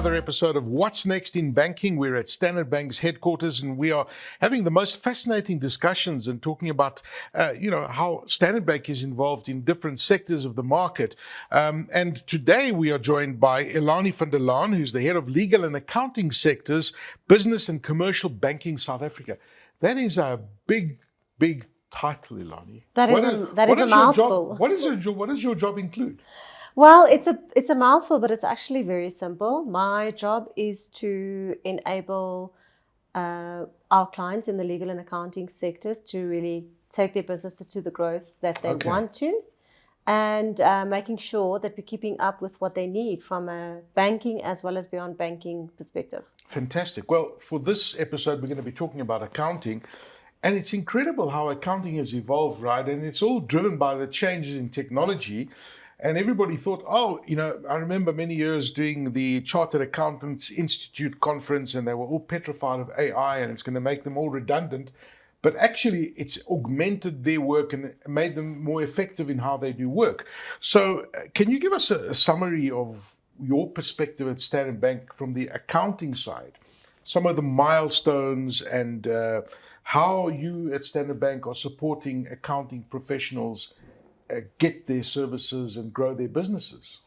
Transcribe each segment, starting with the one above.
another episode of What's Next in Banking. We're at Standard Bank's headquarters, and we are having the most fascinating discussions and talking about, how Standard Bank is involved in different sectors of the market. And today we are joined by Elani van der Laan, who's the head of legal and accounting sectors, business and commercial banking South Africa. That is a big title, Elani. That is a mouthful. What does your job include? Well, it's a mouthful, but it's actually very simple. My job is to enable our clients in the legal and accounting sectors to really take their businesses to the growth that they want to, and making sure that we're keeping up with what they need from a banking as well as beyond banking perspective. Fantastic. Well, for this episode, we're going to be talking about accounting. And it's incredible how accounting has evolved, right? And it's all driven by the changes in technology. And everybody thought, I remember many years doing the Chartered Accountants Institute conference, and they were all petrified of AI and it's going to make them all redundant. But actually, it's augmented their work and made them more effective in how they do work. So can you give us a summary of your perspective at Standard Bank from the accounting side? Some of the milestones and how you at Standard Bank are supporting accounting professionals get their services and grow their businesses.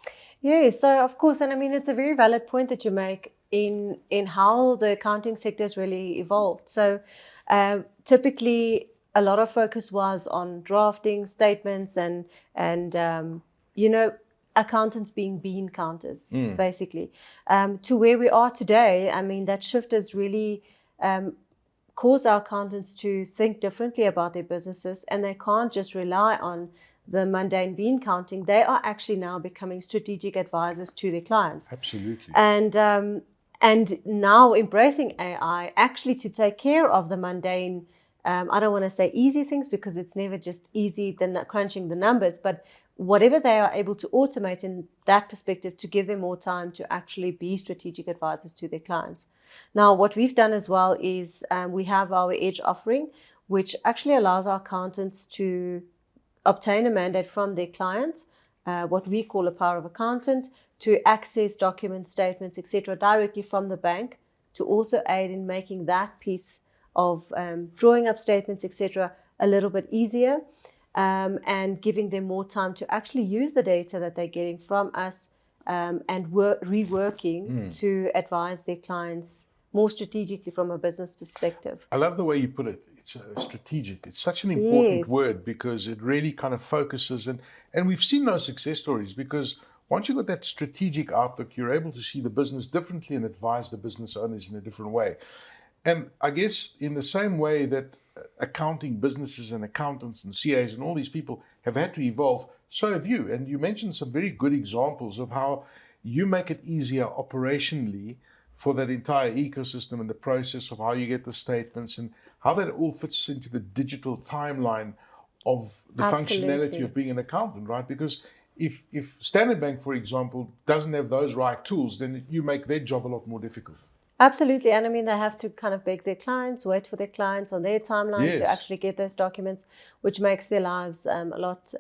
Yeah, so of course, and I mean, it's a very valid point that you make in how the accounting sector has really evolved. So typically, a lot of focus was on drafting statements and accountants being bean counters, basically. To where we are today, I mean, that shift has really caused our accountants to think differently about their businesses, and they can't just rely on the mundane bean counting. They are actually now becoming strategic advisors to their clients. Absolutely. And now embracing AI actually to take care of the mundane, I don't want to say easy things because it's never just easy, crunching the numbers, but whatever they are able to automate in that perspective to give them more time to actually be strategic advisors to their clients. Now, what we've done as well is we have our Edge offering, which actually allows our accountants to obtain a mandate from their clients, what we call a power of accountant, to access documents, statements, etc., directly from the bank, to also aid in making that piece of drawing up statements, etc., a little bit easier, and giving them more time to actually use the data that they're getting from us and reworking to advise their clients more strategically from a business perspective. I love the way you put it. It's strategic. It's such an important word because it really kind of focuses. And we've seen those success stories because once you've got that strategic outlook, you're able to see the business differently and advise the business owners in a different way. And I guess in the same way that accounting businesses and accountants and CAs and all these people have had to evolve, so have you. And you mentioned some very good examples of how you make it easier operationally for that entire ecosystem and the process of how you get the statements and how that all fits into the digital timeline of the functionality of being an accountant, right? Because if Standard Bank, for example, doesn't have those right tools, then you make their job a lot more difficult. Absolutely. And I mean, they have to kind of beg their clients, wait for their clients on their timeline to actually get those documents, which makes their lives a lot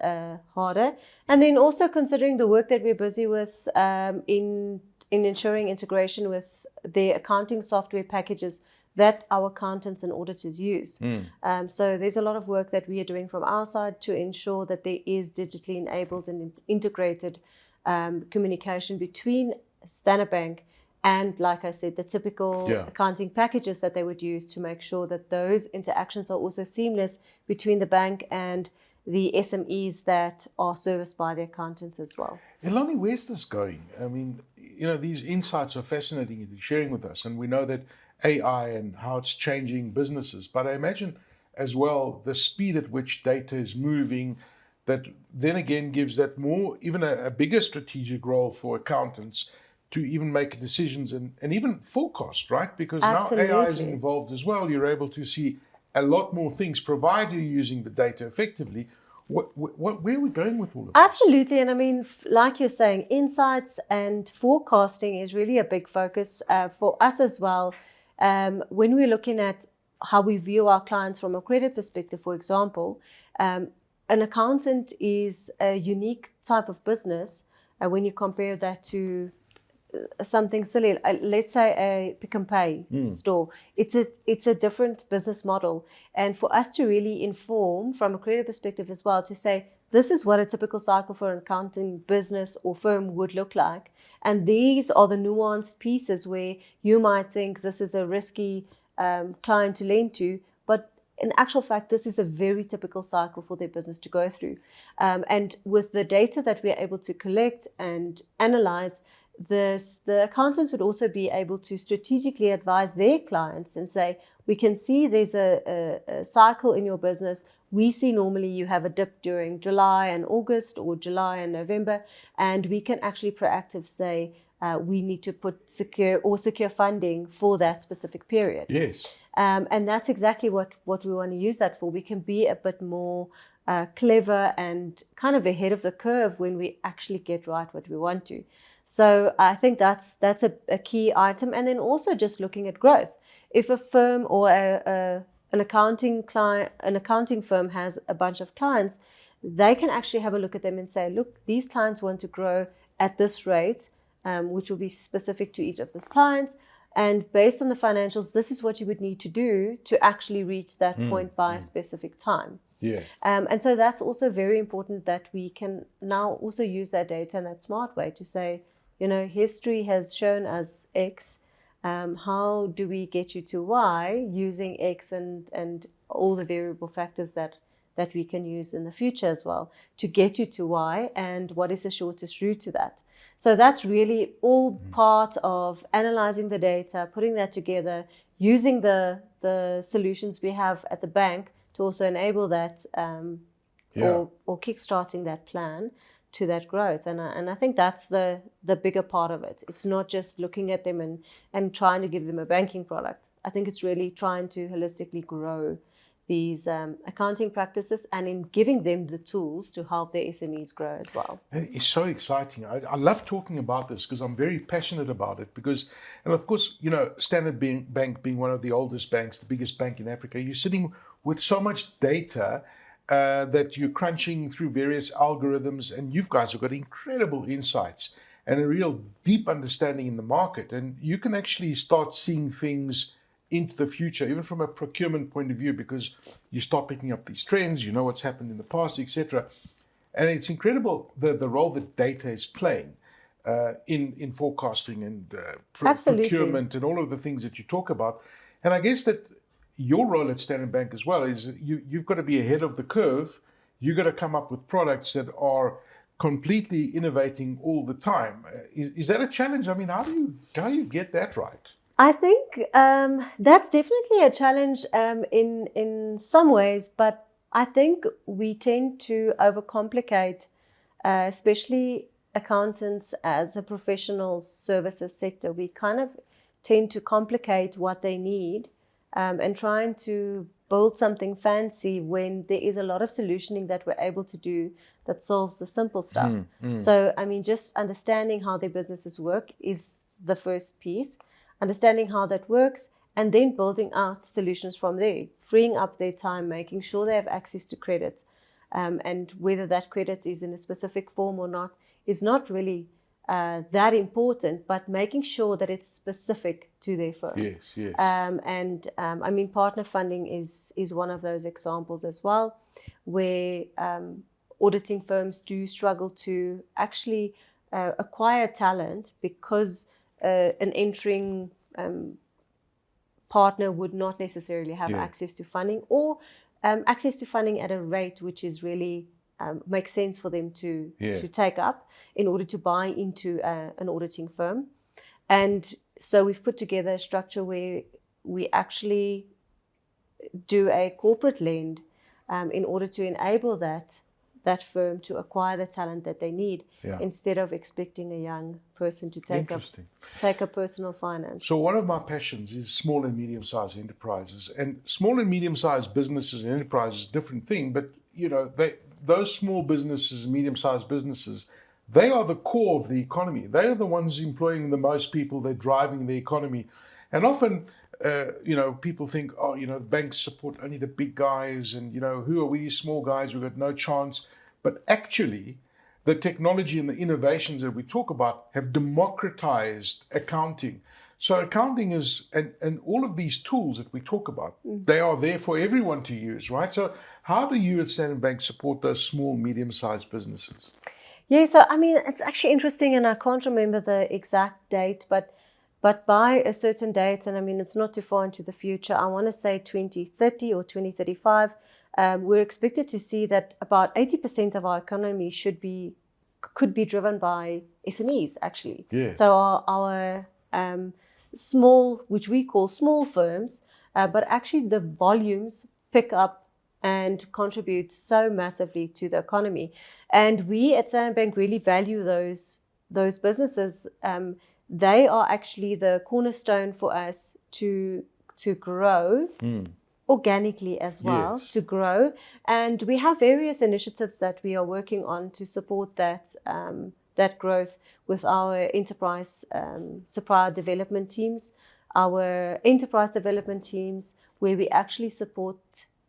harder. And then also considering the work that we're busy with in ensuring integration with the accounting software packages that our accountants and auditors use. So there's a lot of work that we are doing from our side to ensure that there is digitally enabled and integrated communication between Standard Bank and, like I said, the typical accounting packages that they would use to make sure that those interactions are also seamless between the bank and the SMEs that are serviced by the accountants as well. Elani, where's this going? I mean, these insights are fascinating that you're sharing with us, and we know that AI and how it's changing businesses. But I imagine as well the speed at which data is moving, that then again gives that more, even a bigger strategic role for accountants to even make decisions and even forecast, right? Because now AI is involved as well. You're able to see a lot more things provided you're using the data effectively. Where are we going with all of this? Absolutely. And I mean, like you're saying, insights and forecasting is really a big focus for us as well. When we're looking at how we view our clients from a credit perspective, for example, an accountant is a unique type of business when you compare that to something silly. Let's say a pick and pay store. It's a different business model, and for us to really inform from a credit perspective as well, to say this is what a typical cycle for an accounting business or firm would look like, and these are the nuanced pieces where you might think this is a risky client to lend to, but in actual fact, this is a very typical cycle for their business to go through. And with the data that we're able to collect and analyze, the accountants would also be able to strategically advise their clients and say, we can see there's a cycle in your business. We see normally you have a dip during July and August, or July and November, and we can actually proactive say, we need to put secure funding for that specific period. Yes. And that's exactly what we want to use that for. We can be a bit more clever and kind of ahead of the curve when we actually get right what we want to. So I think that's a key item. And then also just looking at growth. If a firm or an accounting firm has a bunch of clients, they can actually have a look at them and say, look, these clients want to grow at this rate, which will be specific to each of those clients. And based on the financials, this is what you would need to do to actually reach that point by a specific time. Yeah. And so that's also very important, that we can now also use that data in that smart way to say, history has shown us X. How do we get you to Y using X and all the variable factors that we can use in the future as well to get you to Y, and what is the shortest route to that? So that's really all part of analyzing the data, putting that together, using the solutions we have at the bank to also enable that or kickstarting that plan to that growth. And I think that's the bigger part of it. It's not just looking at them and trying to give them a banking product. I think it's really trying to holistically grow these accounting practices, and in giving them the tools to help their SMEs grow as well. It's so exciting. I love talking about this because I'm very passionate about it. And of course, Standard Bank being one of the oldest banks, the biggest bank in Africa, you're sitting with so much data that you're crunching through various algorithms, and you guys have got incredible insights and a real deep understanding in the market. And you can actually start seeing things into the future, even from a procurement point of view, because you start picking up these trends, what's happened in the past, etc. And it's incredible the role that data is playing in forecasting and procurement and all of the things that you talk about. And I guess that your role at Standard Bank as well is you've got to be ahead of the curve. You've got to come up with products that are completely innovating all the time. Is that a challenge? I mean, how do you get that right? I think that's definitely a challenge in some ways, but I think we tend to overcomplicate, especially accountants as a professional services sector. We kind of tend to complicate what they need and trying to build something fancy when there is a lot of solutioning that we're able to do that solves the simple stuff. So, I mean, just understanding how their businesses work is the first piece. Understanding how that works, and then building out solutions from there, freeing up their time, making sure they have access to credit, and whether that credit is in a specific form or not is not really that important, but making sure that it's specific to their firm. Yes. I mean, partner funding is one of those examples as well, where auditing firms do struggle to actually acquire talent because an entering partner would not necessarily have access to funding, or access to funding at a rate which is really makes sense for them to take up in order to buy into an auditing firm. And so we've put together a structure where we actually do a corporate lend in order to enable that firm to acquire the talent that they need, instead of expecting a young person to take up personal finance. So one of my passions is small and medium-sized enterprises, and small and medium-sized businesses and enterprises is a different thing, but those small businesses and medium-sized businesses, they are the core of the economy. They are the ones employing the most people. They're driving the economy. And often people think, banks support only the big guys, and who are we small guys? We've got no chance. But actually, the technology and the innovations that we talk about have democratized accounting. So accounting is, and all of these tools that we talk about, they are there for everyone to use, right? So how do you at Standard Bank support those small, medium-sized businesses? Yeah, so I mean, it's actually interesting, and I can't remember the exact date, but by a certain date, and I mean, it's not too far into the future, I want to say 2030 or 2035, we're expected to see that about 80% of our economy could be driven by SMEs, actually. Yeah. So our small, which we call small firms, but actually the volumes pick up and contribute so massively to the economy. And we at Standard Bank really value those businesses. They are actually the cornerstone for us to grow organically as well, Yes. to grow. And we have various initiatives that we are working on to support that growth with our enterprise supplier development teams, our enterprise development teams, where we actually support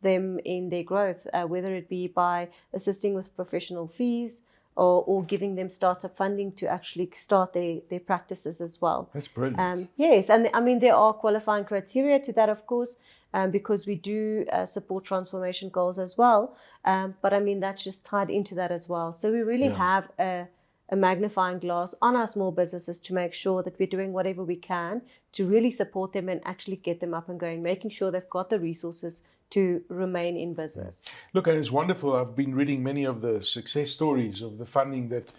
them in their growth, whether it be by assisting with professional fees or giving them startup funding to actually start their practices as well. That's brilliant. Yes, and I mean, there are qualifying criteria to that, of course, because we do support transformation goals as well. But I mean, that's just tied into that as well. So we really have a magnifying glass on our small businesses to make sure that we're doing whatever we can to really support them and actually get them up and going, making sure they've got the resources to remain in business. Look, and it's wonderful. I've been reading many of the success stories of the funding that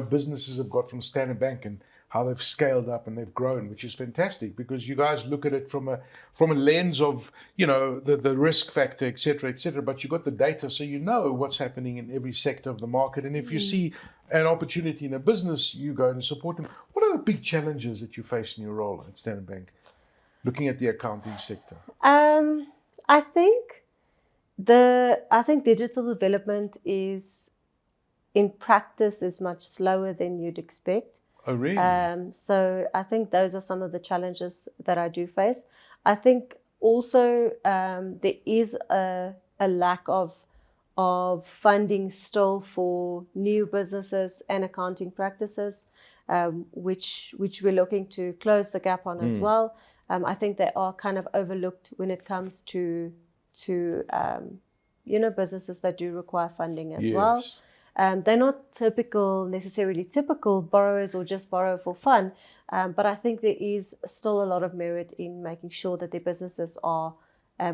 businesses have got from Standard Bank and how they've scaled up and they've grown, which is fantastic because you guys look at it from a lens of the risk factor, et cetera, but you got the data, so you know what's happening in every sector of the market. And if you see an opportunity in a business, you go and support them. What are the big challenges that you face in your role at Standard Bank, looking at the accounting sector? I think digital development is, in practice, is much slower than you'd expect. Oh, really? So I think those are some of the challenges that I do face. I think also there is a lack of funding still for new businesses and accounting practices, which we're looking to close the gap on as well. I think they are kind of overlooked when it comes to businesses that do require funding as well. They're not necessarily typical borrowers or just borrow for fun, but I think there is still a lot of merit in making sure that their businesses are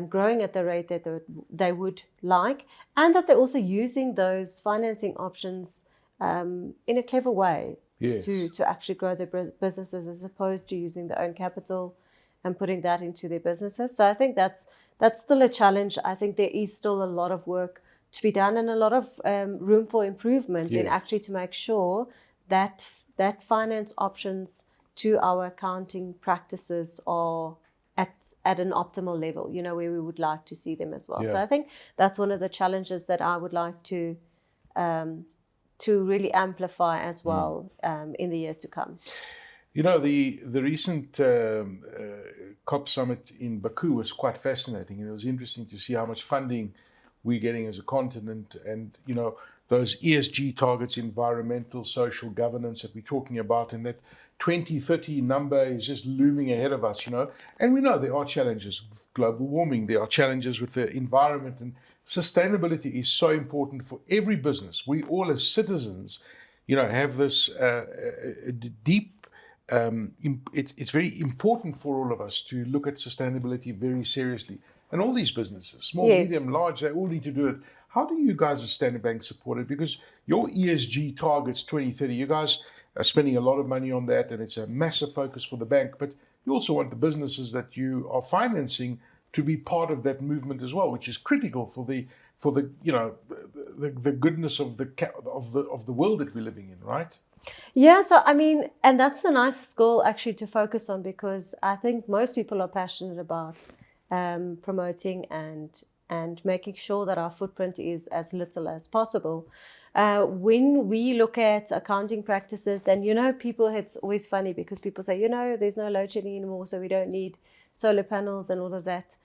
growing at the rate that they would like, and that they're also using those financing options in a clever way to actually grow their businesses, as opposed to using their own capital and putting that into their businesses. So I think that's still a challenge. I think there is still a lot of work to be done and a lot of room for improvement in actually to make sure that finance options to our accounting practices are at an optimal level, where we would like to see them as well. So I think that's one of the challenges that I would like to really amplify as well in the years to come. The recent COP summit in Baku was quite fascinating, and it was interesting to see how much funding we're getting as a continent, and those ESG targets, environmental, social governance that we're talking about, and that 2030 number is just looming ahead of us, and we know there are challenges with global warming, there are challenges with the environment, and sustainability is so important for every business. We all as citizens, have this deep it's very important for all of us to look at sustainability very seriously. And all these businesses, small, medium, large, they all need to do it. How do you guys at Standard Bank support it? Because your ESG targets 2030, you guys are spending a lot of money on that, and it's a massive focus for the bank. But you also want the businesses that you are financing to be part of that movement as well, which is critical for the goodness of the world that we're living in, right? Yeah, so I mean, and that's the nicest goal actually to focus on, because I think most people are passionate about promoting and making sure that our footprint is as little as possible. When we look at accounting practices, and people, it's always funny because people say, there's no load shedding anymore, so we don't need solar panels and all of that.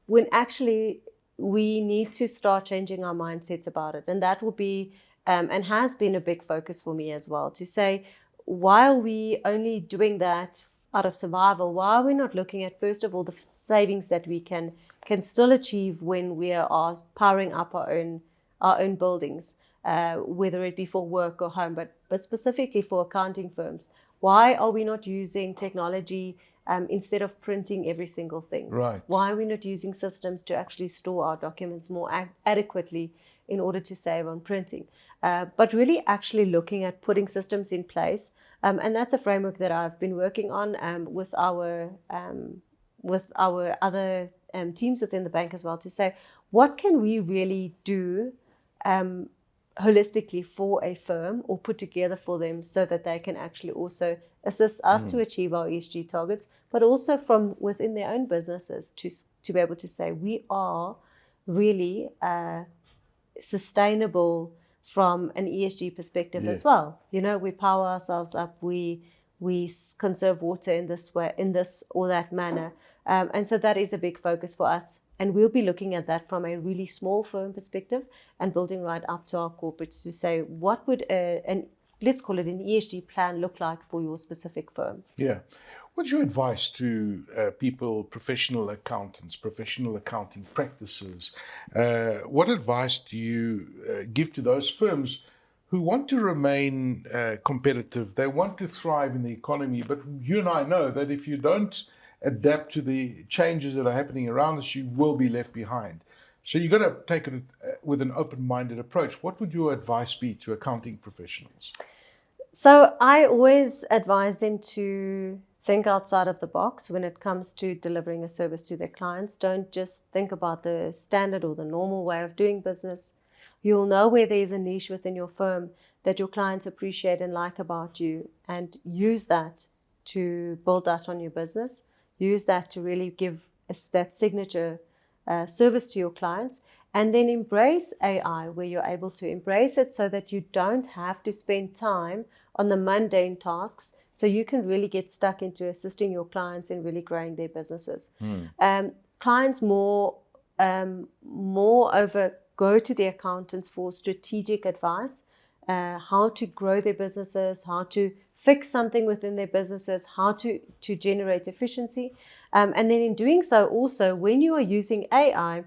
When actually we need to start changing our mindsets about it, and that will be and has been a big focus for me as well, to say, why are we only doing that out of survival? Why are we not looking at, first of all, the savings that we can still achieve when we are powering up our own buildings, whether it be for work or home, but specifically for accounting firms? Why are we not using technology instead of printing every single thing? Right. Why are we not using systems to actually store our documents more adequately in order to save on printing? But really actually looking at putting systems in place. And that's a framework that I've been working on with our other teams within the bank as well, to say, what can we really do holistically for a firm, or put together for them, so that they can actually also assist us to achieve our ESG targets, but also from within their own businesses to be able to say, we are really sustainable from an ESG perspective as well. We power ourselves up, we conserve water in this way, in this or that manner, and so that is a big focus for us. And we'll be looking at that from a really small firm perspective and building right up to our corporates to say, what would let's call it an ESG plan look like for your specific firm? Yeah. What's your advice to people, professional accountants, professional accounting practices? What advice do you give to those firms who want to remain competitive? They want to thrive in the economy, but you and I know that if you don't adapt to the changes that are happening around us, you will be left behind. So you've got to take it with an open-minded approach. What would your advice be to accounting professionals? So I always advise them to think outside of the box when it comes to delivering a service to their clients. Don't just think about the standard or the normal way of doing business. You'll know where there's a niche within your firm that your clients appreciate and like about you, and use that to build that on your business. Use that to really give that signature service to your clients. And then embrace AI, where you're able to embrace it so that you don't have to spend time on the mundane tasks, so you can really get stuck into assisting your clients in really growing their businesses. Clients moreover go to the accountants for strategic advice, how to grow their businesses, how to fix something within their businesses, how to generate efficiency. And then in doing so, also, when you are using AI,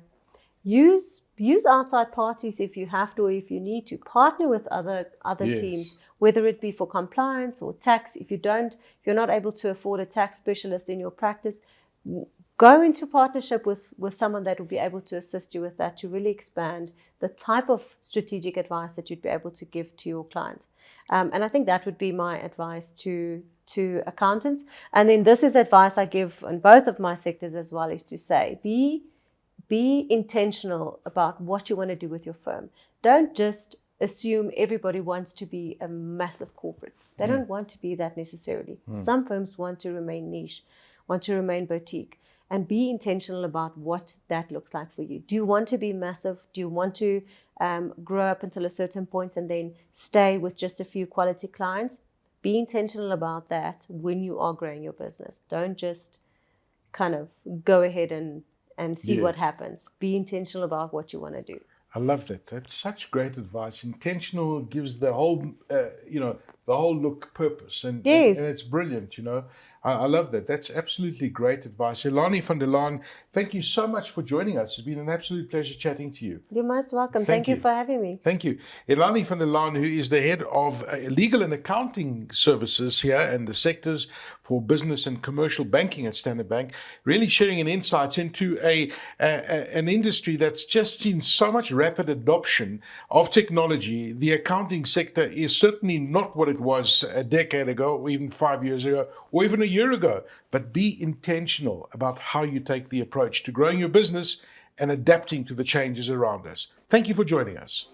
use outside parties if you have to, or if you need to. Partner with other teams, whether it be for compliance or tax. If you're not able to afford a tax specialist in your practice, go into partnership with someone that will be able to assist you with that, to really expand the type of strategic advice that you'd be able to give to your clients. And I think that would be my advice to accountants. And then this is advice I give in both of my sectors as well, is to say, be intentional about what you want to do with your firm. Don't just assume everybody wants to be a massive corporate. They don't want to be that necessarily. Some firms want to remain niche, want to remain boutique, and be intentional about what that looks like for you. Do you want to be massive? Do you want to grow up until a certain point and then stay with just a few quality clients? Be intentional about that when you are growing your business. Don't just kind of go ahead and see what happens. Be intentional about what you want to do. I love that. That's such great advice. Intentional gives the whole, the whole look purpose, and it's brilliant. I love that. That's absolutely great advice. Elani van der Laan, thank you so much for joining us. It's been an absolute pleasure chatting to you. You're most welcome. Thank you for having me. Thank you. Elani van der Laan, who is the head of legal and accounting services here and the sectors for business and commercial banking at Standard Bank, really sharing an insights into an industry that's just seen so much rapid adoption of technology. The accounting sector is certainly not what it was a decade ago, or even 5 years ago, or even a year ago. But be intentional about how you take the approach to growing your business and adapting to the changes around us. Thank you for joining us.